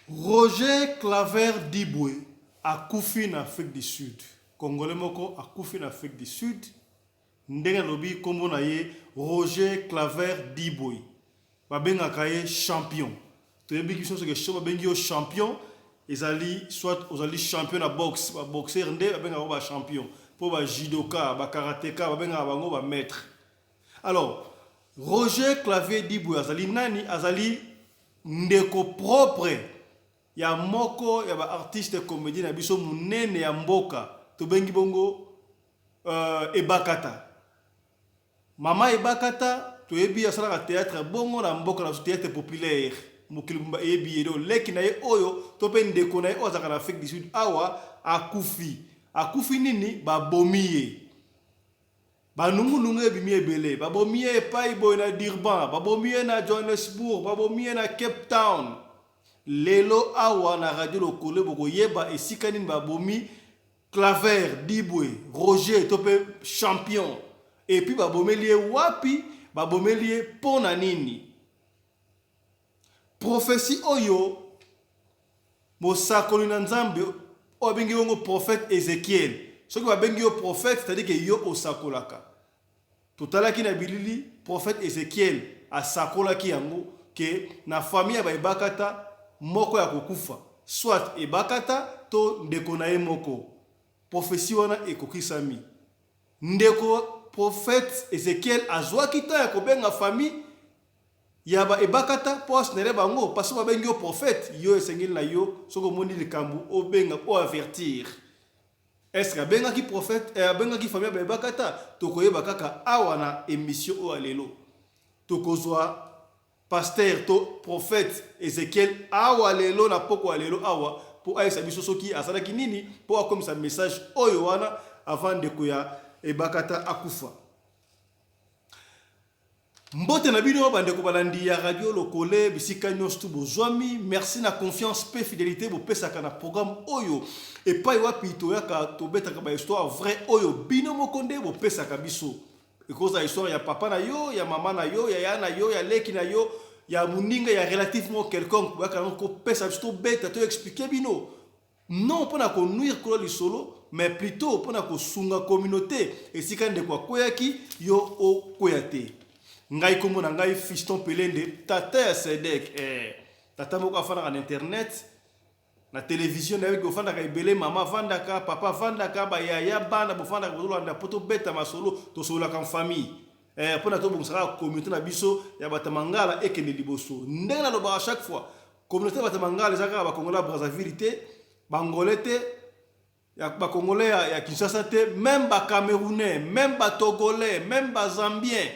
Roger Claver Diboué a koufi en Afrique du Sud. Congolais moko a koufi en Afrique du Sud. Ndenge lobi kombo na ye Roger Claver Diboué. Babenga kaye champion. Tu es biso ce que show babengi yo champion. Ezali soit ozali champion na boxe, ba boxer nde babenga ba champion. Po ba judoka, ba karatéka babenga bango ba maître. Alors, Roger Claver Diboué azali nani azali ndeko propre ya moko ya ba artiste comédien na biso munene ya mboka to bengi bongo Ebakata. Mama Ebakata to yebi asala théâtre bongo na mboka na théâtre populaire mukilumba yebi edo leki na ye oyo to pe ndeko na ye ozaka na Afrique du Sud awa akufi nini ba bomiye banungu ebimi ebele babomiye epai boy na Durban babomiye na Johannesburg babomiye na Cape Town. Lelo awa na radio lokole boko yeba esika nini babomi Claver Diboué Roger tope champion et puis babomelie wapi babomelie pona nini prophétie oyo mosakoli na nzambe obengi bongo prophète Ézéchiel soki babengi yo prophète c'est-à-dire que yo osakolaka totalaki na bilili prophète Ézéchiel asakolaki yango ke na famille ya Ebakata moko ya kokufa soit Ebakata to ndeko na ye moko prophétie wana ekokisami ndeko prophète Ézéchiel azwaki ta ya kobenga famille ya ba Ebakata po asinere bango parce que babengi yo prophète yo esengeli na yo soko moni likambu obenga po avertir. Est-ce que abengaki prophète abengaki famille ya Ebakata tokoyeba kaka awa na émission o alelo tokozwa pasteur to prophète Ézéchiel awa lelo na poko alelo awa po aisa biso soki asalaki nini po akomisa message oyo wana avant de koya Ebakata akufa. Mbote na bino bandeko balandi ya radio lokole bisika nyonso bozwami merci na confiance pe fidélité bo pesaka na programme oyo epai wapi toyaka tobetaka ba histoire vrai oyo bino mokonde bo pesaka biso ekoza histoire ya papa na yo ya mama na yo ya yana yo ya leki na yo ya muninga ya relativement quelconque baka ko pesa biso beta to expliquer bino non pona ko nuire ko lisolo mais plutôt pona ko sunga communauté esika ndeko koyaki yo o koyate. Ngai komo na ngai fiston pelende tata ya Sedek tata moko afana na internet na télévision na yeko fanda ka ibele mama fanda ka papa fanda ka ba ya bana bo fanda ko landa poto beta masolo to sola kan famille pona to bongsa communauté na biso ya batamangala ekende liboso ndenge na loba à chaque fois communauté batamangala ezaka ba Congolais Brazzaville te bangolais te ya ba Congolais ya Kinshasa te même ba Camerounais même ba Togolais même ba Zambiens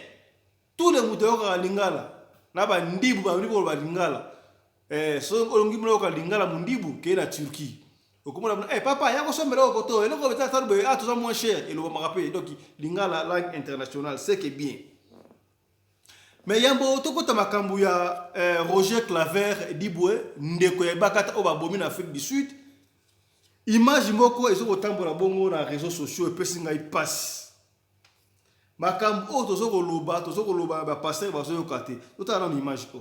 tous les moutons lingala na ba ndibu ba ndibu ba lingala so olongi mlo ka lingala mundibu ke na Turquie okomona papa yako somela okoto eloko beta tarbe tout ça moins cher et le va me rappeler donc lingala langue internationale c'est que bien mais yambo tokota makambu ya Roger Claver Diboué ndeko ya Ebakata oba bomi na Afrique du Sud image moko ezoko tambola bongo na réseaux sociaux et pesinga ipasse makambu o tozoko loba ba pasteur bazo yokate totala na image ko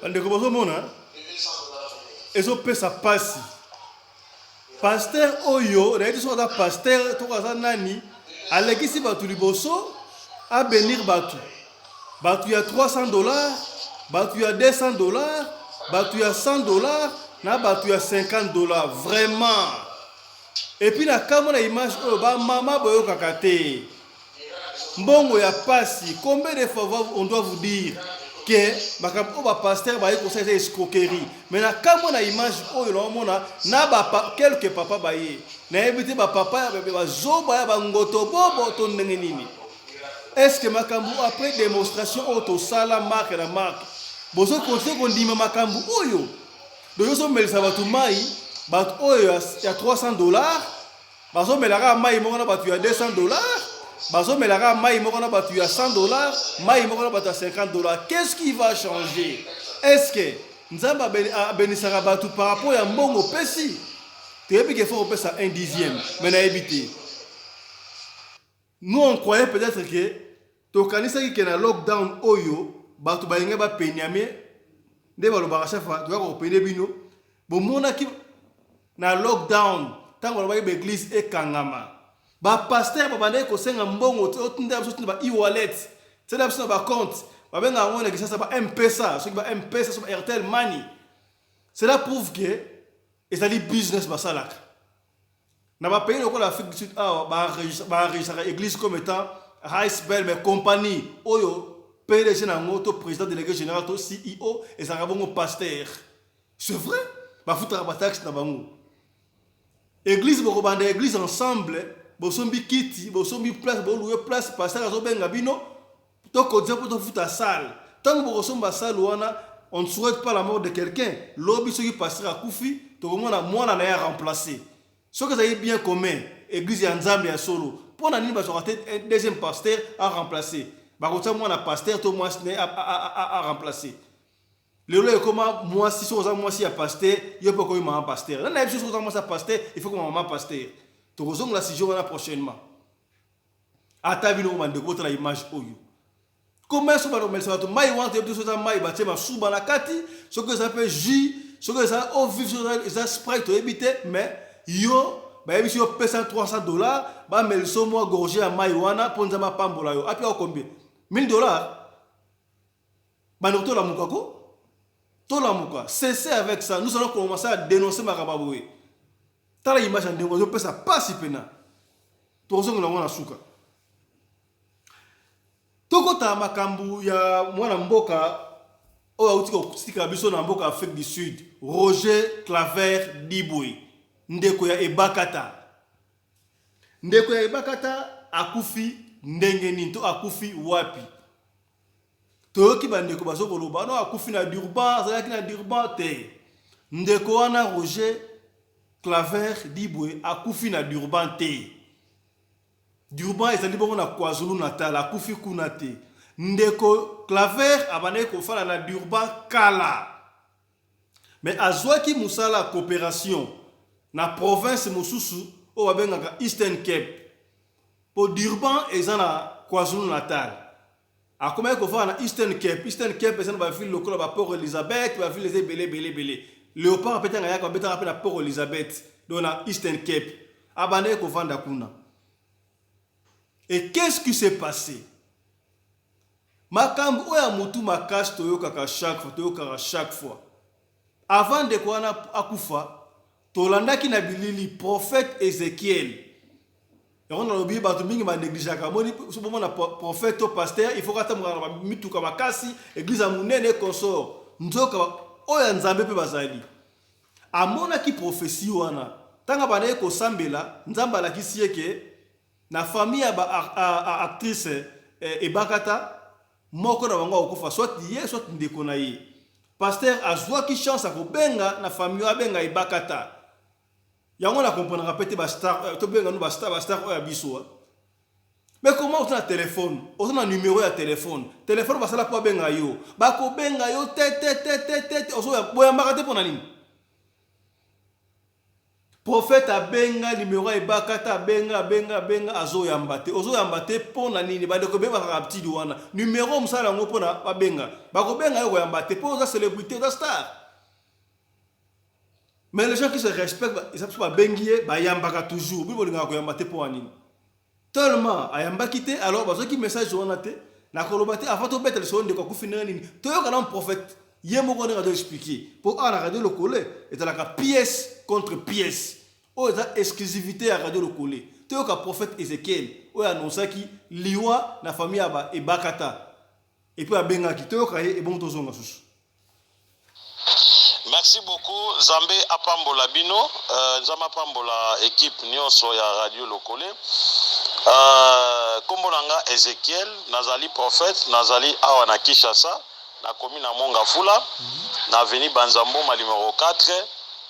ndeko bozo mona ezo pesa pasi pasteur oyo na yetu soka pasteur to kaza nani alekisi batu liboso a bénir batu ya $300 batu ya $200 batu ya $100 na batu ya $50 vraiment. Et puis na kama na image oyo ba mama boyo kakate mbongo ya pasi. Combien de fois on doit vous dire que makambo ba pasteur ba yeko ça escroquerie, mais na kama na image oyo na mona na ba quelques papa ba ye na ebité ba papa ba zoba ya ba ngoto bobo to ndenge nini. Est-ce que makambo après démonstration auto sala marque na marque bozo conseil qu'on dit makambo oyo doyo so melisa batu mai batu oyo ya $300 bazo melaka mai moko na batu ya $200 bazo melaka mai moko na batu ya $100 mai moko na batu ya $50. Qu'est-ce qui va changer? Est-ce que nzamba benisaka batu par rapport ya mbongo pesi tebi que faut pesa 1/10 mais na éviter. Nous on croyait peut-être que tokanisa ki na lockdown oyo batu balinga ba penyame nde balobaka chafa to ko pene bino bomona ki na lockdown tango ba église e kangama ba pasteur ba bande ko senga mbongo otunda biso tunda ba e-wallet tena biso ba compte ba benga ngona ki sasa ba M-Pesa so ba M-Pesa so ba Airtel Money. Cela prouve que ezali business basalaka na ba pays ko la Afrique du Sud ba enregistrer église comme étant Heisbel mais compagnie oyo PDG na moto président délégué général to CEO et ça rabongo pasteur. C'est vrai ba futra ba taxe na bango église boko banda église ensemble bosombi kiti bosombi place bo louer place pasteur azo benga bino to ko dire pour to futa salle tant boko somba salle wana on ne souhaite pas la mort de quelqu'un lobi soki pasteur akufi to komona mwana na ya remplacer ce que ça est bien commun église ya nzambe ya solo pour na nini ba sorate un deuxième pasteur à remplacer ba ko tsa mwana pasteur to moi à remplacer le lolo comment moi si so za moi si ya pasteur yo peut ko maman pasteur na biso so za moi sa pasteur il faut que maman pasteur to ko zonga la si jour na prochainement ata bino mande ko tra image oyo comment so ba no mel sa to mai want to so za mai ba tema suba na kati ce que ça fait jus ce que ça au vif ça sprite to éviter mais yo ba yebi yo pesa $300 ba mel so mo gorgé à mai wana ponza ma pambola yo api au combien $1000 ba no to la mukako. Cessez avec ça. Nous allons commencer à dénoncer Marababoué. T'as l'image en dénonce, je peux ça pas si pena. Tout ça, nous avons la souka. Toko ta makambu ya mwana mboka oya utiko stika biso na mboka Afrique du Sud. Roger Claver Diboué. Ndeko ya Ebakata. Ndeko ya Ebakata akufi ndenge nini to akufi wapi. Toyoki bandeko bazo koloba no akufi na Durban zalaki na Durban te ndeko wana Roger Claver Diboué akufi na Durban te Durban ezali bongo na KwaZulu Natal akufi kuna te ndeko Claver abane ko fala na Durban kala mais azwaki musala coopération na province mosusu o babengaka Eastern Cape po Durban ezana KwaZulu Natal. A comment qu'on va na Eastern Cape c'est na ville locale ba Port Elizabeth ba ville les belé Léopard peut-être ngaya ko beta rappel na Port Elizabeth dans la Eastern Cape abane ko vanda kuna. Et qu'est-ce qui s'est passé? Makambo oya mutu makash toyoka chaque fois avant de ko na akufa tolandaki na bilili prophète Ézéchiel. On a oublié bato mingi ma négligé kamoni so bomona prophète ou pasteur il faut kata mwana mituka makasi église munene consort nzoka oya nzambe pe bazali amona ki prophétie wana tanga banaye ko sambela nzamba la kisieke na famille ya actrice Ebakata moko na bango okufa soit ye soit ndeko na ye pasteur azwa ki chance ko benga na famille ya benga Ebakata. Yango na comprendre pété ba star to benga no ba star oya biso. Mais comment on a téléphone? On a numéro ya téléphone ba sala po benga yo. Ba ko benga yo te oso ya boya makate pona nini? Prophète a benga numéro Ebakata benga azo ya mbate. Ozo ya mbate pona nini? Ba de ko benga ka petit douana. Numéro msala ngo pona ba benga. Ba ko benga yo ya mbate po za célébrité za star. Mais les gens qui se respectent, ils savent pas bengier, bah yambaka toujours. Bi bolinga ko yambate po anini. Tellement ayamba kité alors bazo ki message on até na kolobate avant to betel son de ko finir nini. To yo kana prophète Yé moko ne radio expliquer. Pour la radio le coller, et la pièce contre pièce. Oh, ça exclusivité à radio le coller. Tu es prophète Ézéchiel, oh annonça qui liwa na famille aba et bakata. Et puis à benga qui te et bon tozonga sous. Merci beaucoup Zambé Apambola Bino, Zama Apambola équipe nyonso ya radio lokole. Kombolanga Ezekiel, nazali prophète, nazali awa na Kinshasa, na commune na Mongafula, na avenue Banzamboma numéro 4,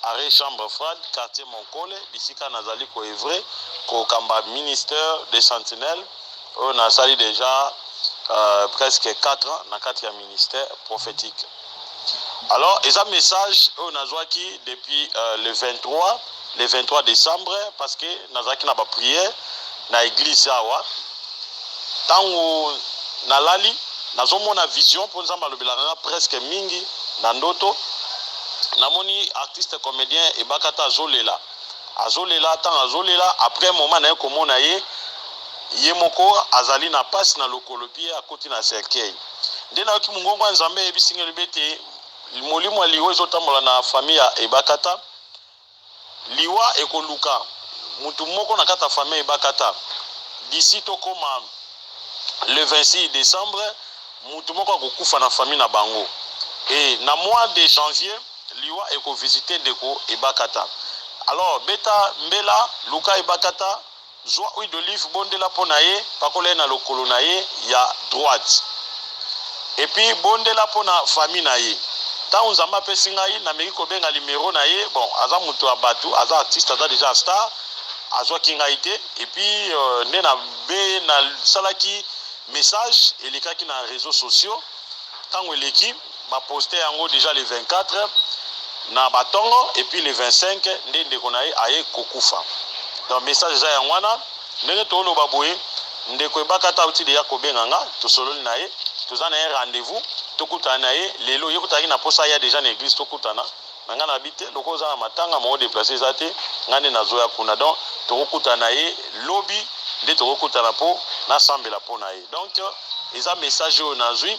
arrêt chambre froide, quartier Monkole, bisika nazali ko evre, ko kamba ministère des sentinelles, on a sali déjà presque 4 ans dans 4e ministère prophétique. Alors, il y a un message on a qui depuis le 23 décembre, parce que nous avons prié dans l'église. Tant que nous avons une vision pour nous avoir presque mingi dans d'autres. Nous avons un artiste comédien et Bakata Azolela. Azolela, après un moment, nous avons Yemoko Azali na passe na lokolopie à côté na cercueil. Ndena ki mungongo nzambe ebisinga libete molimo liwa ezotambola na famille ya Ebakata. Liwa ekoluka mutu moko na kata famille Ebakata. D'ici to koma le 26 décembre mutu moko akokufa na famille na bango. Et na mois de janvier liwa eko visiter deko Ebakata. Alors beta mbela luka Ebakata Joie huile d'olive bondela ponaye pakole na lokolo naye ya droite. Et puis bondela pona famille naye. Ta unzamba pesingai na meki ko benga numéro naye. Bon, aza mutu abatu, aza artiste, aza déjà star, azwa kingaite et puis ne na be na salaki message elikaki na réseaux sociaux. Tango eleki ba poster yango déjà le 24 na batongo et puis le 25 ndende konaye aye kokufa. Donc message za yangwana ndenge to lo baboye ndeko Ebakata uti de yakobenga nga to solo na ye tozana un rendez-vous to kutana ye lelo yekutaki na posa ya déjà na église to kutana nanga na bité loko za matanga mo déplacer zate ngane na zo ya kuna donc to kutana ye lobby nde to kutana po na sambela po na ye. Donc eza message o nazui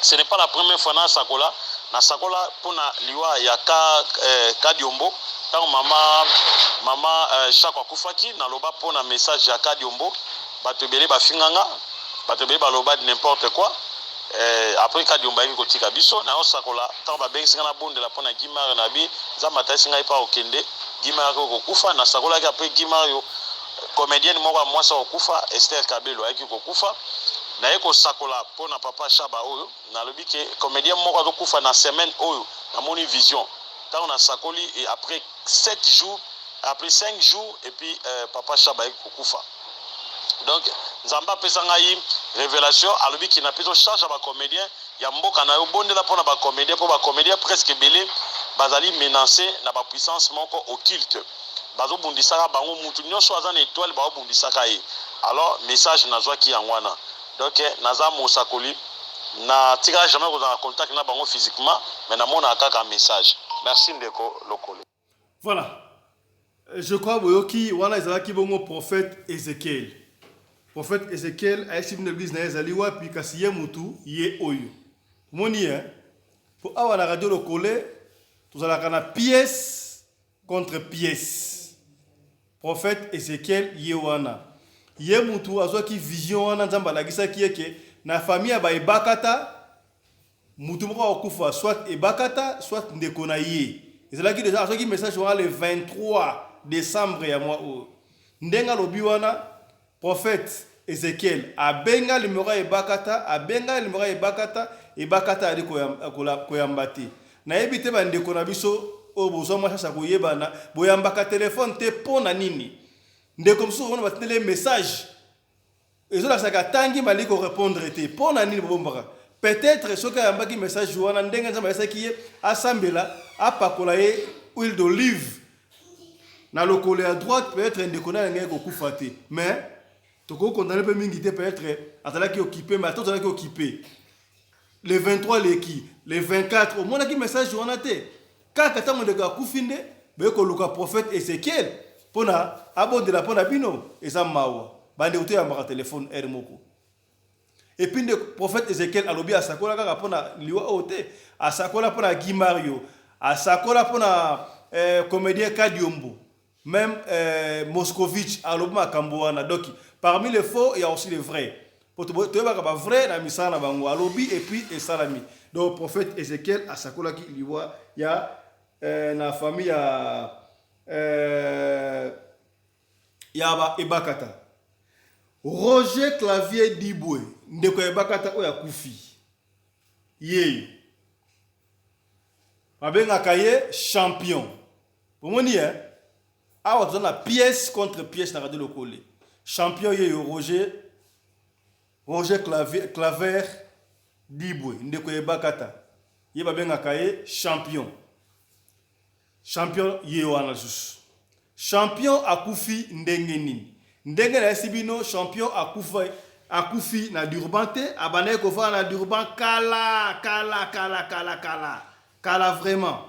ce n'est pas la première fois na sakola pona liwa ya Kadiombo. Tant mama chaque akufaki na loba pona message ya Kadiombo batebele ba finganga batebele ba loba n'importe quoi après Kadiombo yaki kotika biso na osakola tant ba bengi singa na bonde la pona Gimar na bi za mata singa ipa okende Gimar ko kufa na sakola ki après Gimar yo comédienne moko mwasa okufa Esther Kabelo yaki kokufa na yeko sakola pona papa Shaba oyo na lobi ke comédienne moko akufa na semaine oyo na moni vision. On a sakoli et après 5 jours et puis papa Shaba Kokufa. Donc Nzamba pesangai révélation alobi qui n'a pas de charge à ba comédien ya mboka na yo bonde la pona ba comédien presque belé bazali menacé na ba puissance moko occulte. Bazo bundisaka bango mutu nyonso azana étoile ba bundisaka ye. Alors message nazwa ki yangwana. Donc naza mosakoli na tika jamais ko dans contact na bango physiquement mais na mona kaka message. Merci Ndeko Lokole. Voilà. Je crois que wana ezalaki bongo prophète Ézéchiel. Prophète Ézéchiel a été l'église na ezaliwa puis kasiye mutu ye oyo. Moni hein. Pour avoir la radio Lokole, tout ça la pièce contre pièce. Prophète Ézéchiel ye wana. Ye mutu azwaki vision wana nzamba la gisa kieke na famille ba Ebakata. Mutu moko okufa soit Ebakata soit ndeko na ye. Ezala ki déjà qui message wana le 23 décembre ya mois o. Ndenga lobi wana prophète Ézéchiel abenga le mora Ebakata Ebakata ali koyambati. Na yebite ba ndeko na biso o bozo mwa sasa koyebana boyambaka téléphone te pona nini. Ndeko mso wana batele message. Ezola saka tangi maliko répondre te pona nini bombaka. Peut-être ce qu'il y a un message jouant en dengue dans qui est assemblé à pakolaye huile d'olive. Dans le collet à droite peut-être un déconné un gars faté. Mais tout le condamné peut m'inviter peut-être à cela qui est occupé mais à tout cela qui est occupé. Le 23 les qui, le 24 au moins qui message jouant en té. Quand attend mon gars koufinde, ben que le prophète Ézéchiel pona abonde la pona bino et ça mawa. Bande outé à mon téléphone hermoko. Et puis le prophète Ézéchiel alobi asakola kaka pona liwa ote, asakola pona Guy Mario, asakola pona comédien Kadiombo, même Moscovitch alobi makambo wana. Donc parmi les faux, il y a aussi les vrais. Pour te dire vrai, na misana bango alobi et puis et salami. Donc prophète Ézéchiel asakola ki liwa ya na famille ya ba Ebakata. Roger Clavier Dibwe ndeko Ebakata oya kufi. Ye. Babengaka ye champion. Pour moi ni hein. Awa tozana pièce contre pièce na radio lokole. Champion ye Roger Clavier Dibwe ndeko Ebakata. Ye babengaka ye champion. Champion ye wana sus. Champion akufi ndenge nini. Ndenge na esibino champion akufi na Durban te abane ko fa na Durban kala vraiment.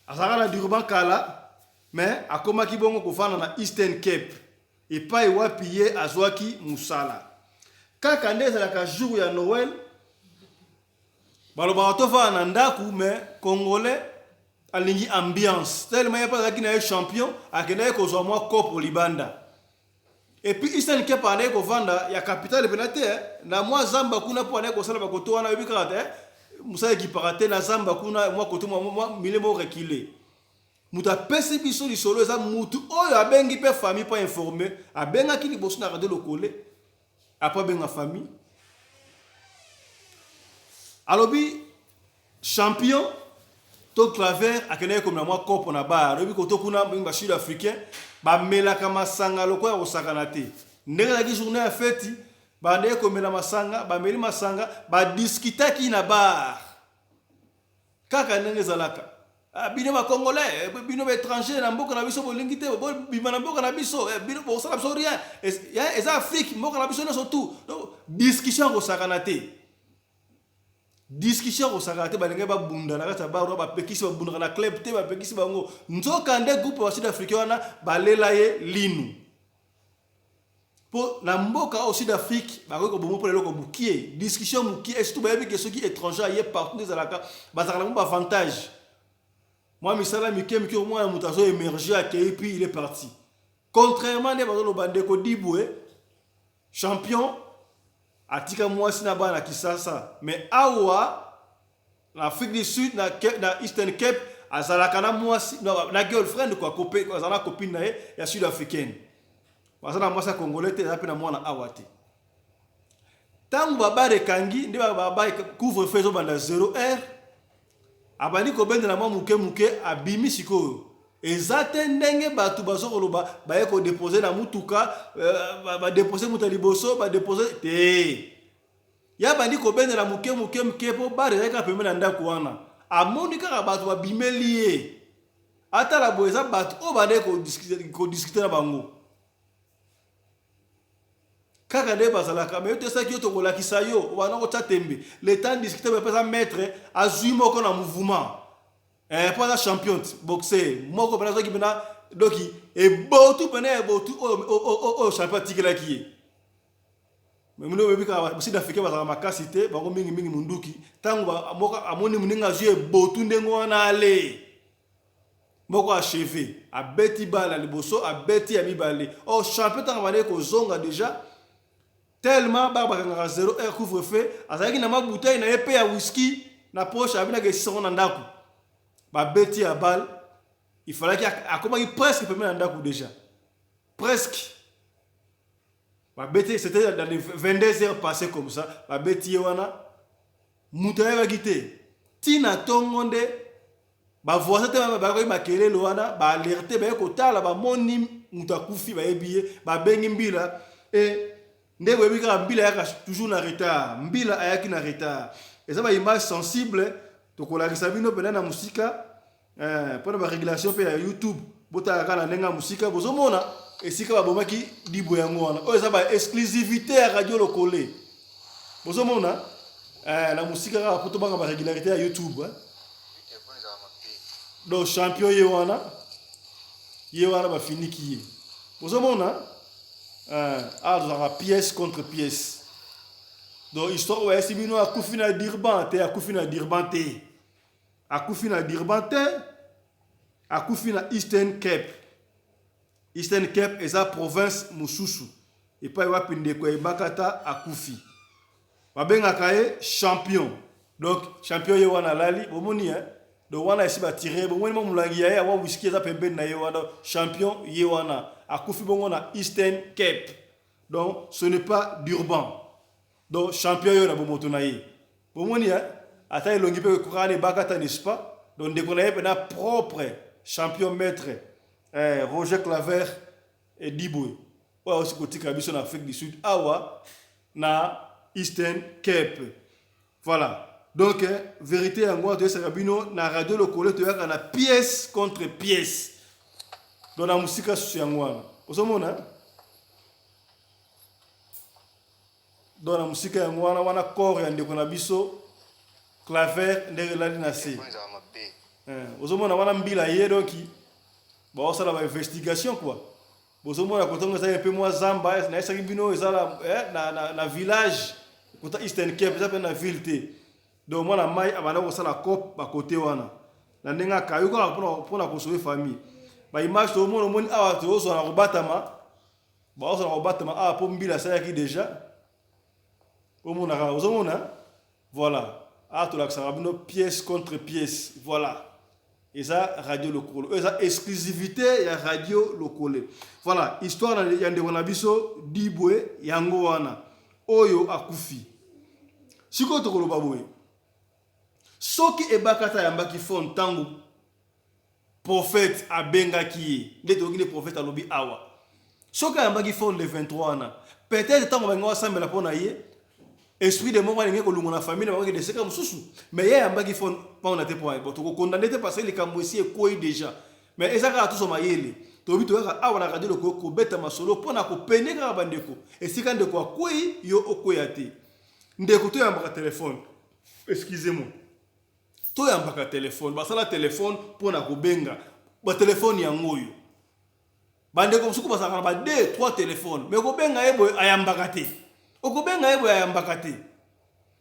Azaka na Durban kala mais akoma ki bongo ko fa na Eastern Cape et pas wapi ye azwaki musala. Kaka ndeza la ka jour ya Noël baloba to fa na ndaku mais congolais alingi ambiance tellement ya pas na champion akenda ko zo mwa kopo libanda. Et puis Eastern Cape ane ko vanda ya capitale penate na mwa zamba kuna po ane ko sala bakoto wana yebi karate musa ki parate na zamba kuna mwa koto mwa milemo reculé. Muta pesi biso li solo za mutu oyo abengi pe famille pas informé abenga ki liboso na radio lokole après benga famille. Alobi champion to Claver akene comme na mwa kopo na bar alobi koto kuna ba sud africain ba melaka masanga loko ya osakana te ndenge la journée ya fête ba ndeko komela masanga ba meli masanga ba discutaki na bar kaka ndenge zalaka bino ba congolais bino ba étranger na mboka na biso bolingi te bo bima na mboka na biso bino bo sala biso rien ya eza Afrique mboka na biso na surtout donc discussion osakana te. Discussion au sakate balinga ba bunda na kata ba ba pekisi ba bunda na club te ba pekisi bango nzoka nde groupe wa Sud Afrique wana balela ye linu po na mboka au Sud Afrique ba ko bomo pole ko bukie discussion mukie est tout ba yebi que ceux qui étrangers ye partout des alaka ba zakala mo avantage moi misala mikie moi mutazo émerger et puis il est parti contrairement ne ba lo bande ko Dibwe champion atika mwasi na bana kisasa mais awa na Afrique du Sud na Eastern Cape azalaka na mwasi na girlfriend kwa copine kwa zana copine na ye ya sud africaine bazana mwasi congolais te ape na mwana awa te tangu babare kangi ndi baba couvre feu zo banda 0h abani ko benda na mwa muke abimi sikoyo ezate ndenge batu bazokoloba baye ko déposer na mutuka ba déposer mutaliboso ba déposer te ya bandi ko benda na muke po bare reka pembe na ndako wana amoni kaka batu babimeli ata la boeza batu o bande ko discuter na bango kaka de bazalaka mais te sa ki to kola kisayo wana ko tsatembe le temps discuter ba pesa maître azui moko na mouvement pas la champion boxer moko bana zoki bana doki e botu pene botu o champion tikela ki mais muno bebi ka Sud Afrique ba makasi te ba ko mingi munduki tangu ba moka amoni muninga jeu botu ndengo wana ale moko achevé a beti bala liboso a beti ya mibale o champion tanga bane ko zonga déjà tellement ba kanga 0 couvre-feu azaki na mabouteille na épée ya whisky na poche abina ke sisongo na ndako ba beti à balle il fallait qu'il a commencé presque premier en d'accord déjà presque ba beti c'était dans les 22 heures passées comme ça ba beti wana mutaye ba gité tina tongonde ba voisin te ba ko makelele wana ba alerter ba ko tala ba moni mutakufi ba ebiye ba bengi mbila et ndeko ebika mbila yaka toujours na retard mbila ayaki na retard et ça ba image sensible to kolakisa bino pena na musika pona ba régulation pe ya YouTube bota kana nenga musika bozomona esika babomaki Dibwe yango wana oyo eza ba exclusivité ya radio lokole bozomona la musika ka poto banga ba régularité ya YouTube do champion ye wana ba finiki ye bozomona dans la pièce contre pièce donc histoire ouais si bino akufi na Durban te akufi na Durban te akufi na Durban te akufi na Eastern Cape. Eastern Cape eza province mususu epai wapi ndeko ebakata akufi babengaka ye champion. Donc champion ye wana lali bomoni donc wana esi batire bomoni momulangi ya ye awa whisky eza pembeni na ye wana champion ye wana akufi bongo na Eastern Cape. Donc ce n'est pas Durban. Donc champion yo na bomoto na ye bomoni ata elongi pe kokana ebakata n'est-ce pas. Donc ndeko na ye pena propre champion maître Roger Claver et Diboué. Ouais, aussi côté Kabiso en Afrique du Sud, awa na Eastern Cape. Voilà. Donc vérité en moi de Sarabino na radio le collègue tu as na pièce contre pièce. Dans la musique sur moi. Vous savez dans la musique en moi wana corps ya ndeko na biso Claver ndenge la dinasi. Vous savez wana mbila ye donc bon ça la investigation quoi. Bozo mona kotonga ça un peu moins zamba na esa bino ezala na village kota Eastern Cape ça na ville te. Donc moi na mai abana ko sala cop ba côté wana. Na ndenga kayu ko pona ko sauver famille. Ba image to mona moni awa to so na kobatama. Ba so na kobatama a po mbila ça yaki déjà. O mona ka ozo mona. Voilà. A to la bino pièce contre pièce. Voilà. Et ça, radio locale. Et ça, exclusivité, il y a radio locale. Voilà, histoire, il y a des gens Diboué, yango wana. Oyo akufi. Siko tokolo baboué. Soki ebakata yambaki fon tango. Prophète abenga kiye. Ndeto gine prophète alobi awa. Soki yambaki fon le 23 wana. Peut-être tango bango sambe la pona ye. Esprit de mort va ko lungo na famille na de seka mususu mais ya mbaki fon pa on ate point to ko condamner te parce que les kamboisi e koi déjà mais ezaka tout so mayele to bi to ka awana ka dilo ko beta masolo pona ko peneka bandeko esika ndeko akoi yo okoyate ndeko to yambaka téléphone excusez-moi to yambaka téléphone ba sala téléphone pona ko benga ba téléphone ya ngoyo bandeko musuku basaka ba 2 3 téléphones mais ko benga ebo ayambaka te okobenga ebo ya mbakate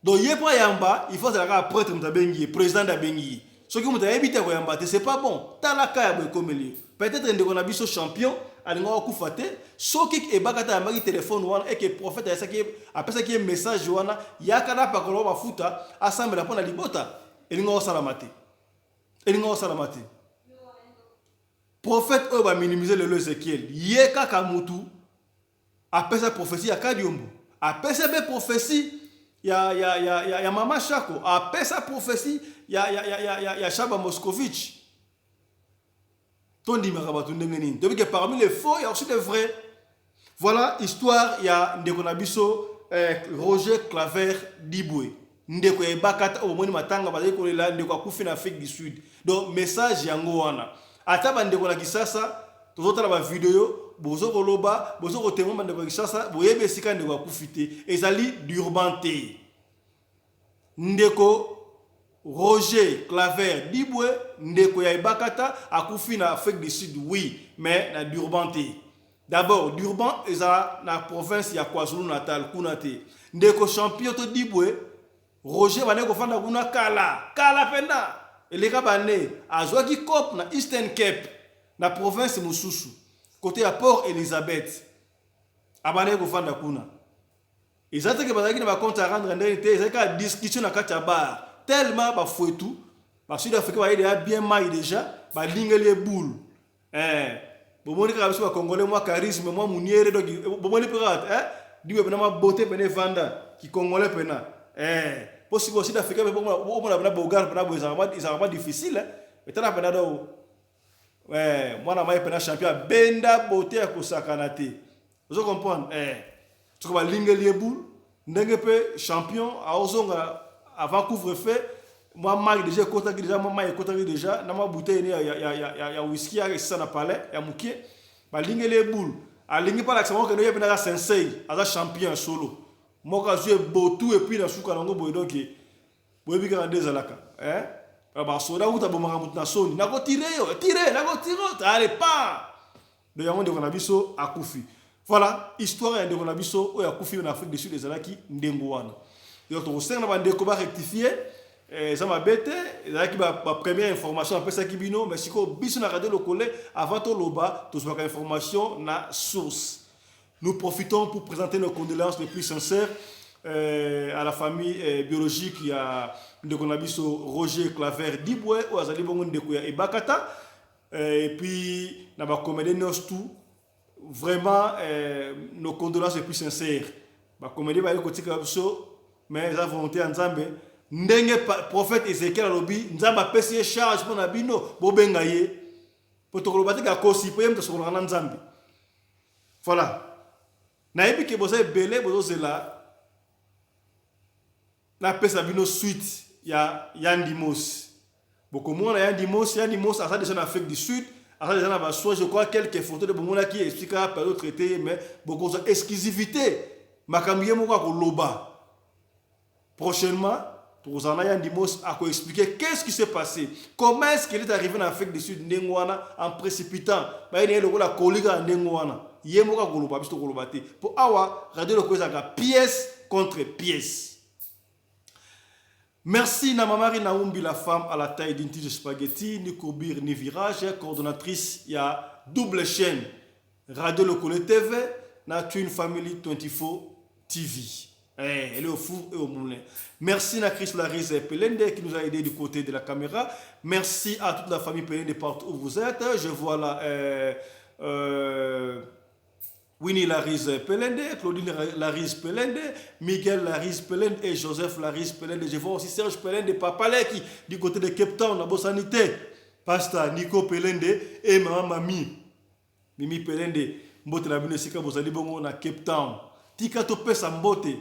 donc yepa yamba il faut que prêtre mutabengi président d'abengi soki muta ebita ko yamba te c'est pas bon talaka ya bo komeli peut-être ndeko na biso champion alinga okufa te soki ebakata yamba ki téléphone wana et que prophète ya saki apesa ki message wana yakana pa ko ba futa assemble la pona libota elinga osalamate prophète o ba minimiser le Ézéchiel yeka kamutu apesa prophétie ya kadiombo apesa be prophétie ya mama Chako apesa prophétie ya Chaba Moscovitch tondi makabatu ndenge nini depuis que parmi les faux il y a aussi des vrais. Voilà histoire ya ndeko na biso Roger Claver Diboué ndeko ebakata o moni matanga bazali ko lela ndeko akufi na Afrique du Sud donc message yango wana ata bandeko na kisasa tozotala ba vidéo bozo koloba bozo kotemba bandeko kisasa boyebe sika ndeko akufite ezali Durban te ndeko Roger Claver Diboué ndeko ya ebakata akufi na Afrique du Sud oui mais na Durban te. D'abord Durban eza na province ya KwaZulu Natal kuna te ndeko champion to Diboué Roger bane ko fanda kuna kala pena eleka bane azwaki cop na Eastern Cape na province mususu côté à Port Elizabeth abane ko fanda kuna ezate ke bazaki na ba compte à rendre ndenge te ezaka discussion na kati ya bar tellement ba fouetou ba sud-africain ba il a bien maille déjà ba lingeli boule bomoni ka biso ba congolais moi charisme moi muniere donc bomoni pirate diwe pena ma beauté pena vanda ki congolais pena possible sud-africain mais bon na bogar pena bo ils pas difficile mais tana pena do moi na mai pena champion benda beauté ya kosakana te vous comprenez tu ko ba lingeli boule ndenge pe champion a ozonga avant couvre-feu moi mal déjà kota déjà moi mai kota déjà na ma bouteille ya whisky ya ça na palais ya mukie ba lingeli boule a lingi pa la que no yebena ka sensei aza champion solo moka jouer botu et puis na suka nango boy donc boyebi ka ndezalaka ba soda uta bomaka mutu na soni na ko tirer na ko tirer allez pas de yango ndeko na biso akufi. Voilà histoire ya ndeko na biso o ya kufi na Afrique du Sud ezalaki ndengo wana. donc tokosenga na bandeko rectifier ça m'a bête ezalaki première information apesaki bino mais sikoyo biso na radio lokole avant toloba tozwaka information na source. Nous profitons pour présenter nos condoléances les plus sincères à la famille biologique. Il y a ndeko na biso Roger Claver Dibwe ou azali bongo ndeko ya Ebakata et puis na ba comédien tout vraiment nos condoléances les plus sincères. Ba comédien ba kotika biso mais la volonté en Nzambe ndenge prophète Ezekiel alobi Nzambe apesi charge pour na bino bobenga ye potokoloba tika kosi po yem to sokola na Nzambe. Voilà. Na ebi ke boza belé bozozela na pesa bino suite ya Yandimos. Beaucoup moins Yandimos a ça déjà en Afrique du Sud, a ça déjà na baso je crois quelques photos de bomona qui expliquera par le traité mais beaucoup d'exclusivité makambiye moko ko loba. Prochainement pour en Yandimos a ko expliquer qu'est-ce qui s'est passé, comment est-ce qu'il est arrivé en Afrique du Sud ndengwana en précipitant ba ine le la koliga ndengwana yemoka ko loba biso ko loba te pour awa radio le kozaka pièce contre pièce. Merci na Mamari Naoumbi, la femme à la taille d'une tige spaghetti, ni courbure ni virage, coordonnatrice, il y a double chaîne, Radio Lokole TV, na Twin Family 24 TV. Elle est au four et au moulin. Merci na Chris Larise Pelende qui nous a aidé du côté de la caméra. Merci à toute la famille Pelende partout où vous êtes. Je vois là Winnie Larise Pelende, Claudine Larise Pelende, Miguel Larise Pelende et Joseph Larise Pelende. Je vois aussi Serge Pelende, Papaleki du côté de Cape Town, la Bossanité. Pasteur Nico Pelende et maman Mami. Mimi Pelende, mbote la bine sika bozali bongo na Cape Town. Tika to pesa mbote.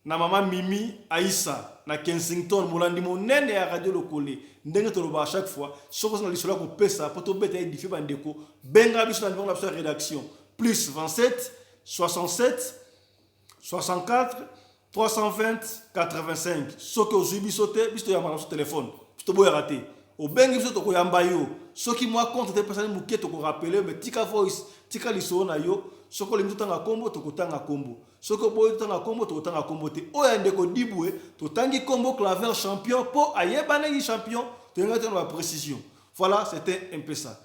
Na maman Mimi Aïssa na Kensington molandi monene ya Radio Lokole. Ndenge to loba à chaque fois, soko na lisola ko pesa poto beta édifier bandeko. Benga biso na niveau la rédaction. Plus 27, 67, 64, 320, 85. Ce que vous avez sauté, vous avez un téléphone. Vous avez raté. Au bengi vous avez un yo. Ce qui moi compte, des personnes qui vous rappelez, mais tika voice, tika liso na yo. Ce que vous avez un combo, vous avez un combo. Ce que vous avez un combo, vous avez un combo. O yande ko diboué, vous avez un combo claver champion pour ayebane champion. Vous avez une précision. Voilà, c'était un peu ça.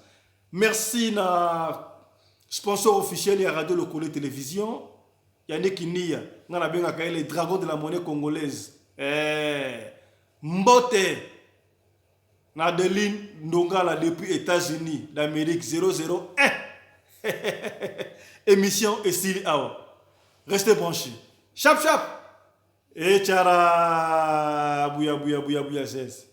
Merci na sponsor officiel de Radio Lokole Télévision, Yannick Nia, les dragons de la monnaie congolaise. Mbote, Nadeline Ndongala depuis États-Unis d'Amérique 001. Émission Estili Awa. Restez branchés. Chap chap. Et tchara, bouya bouya bouya bouya 16.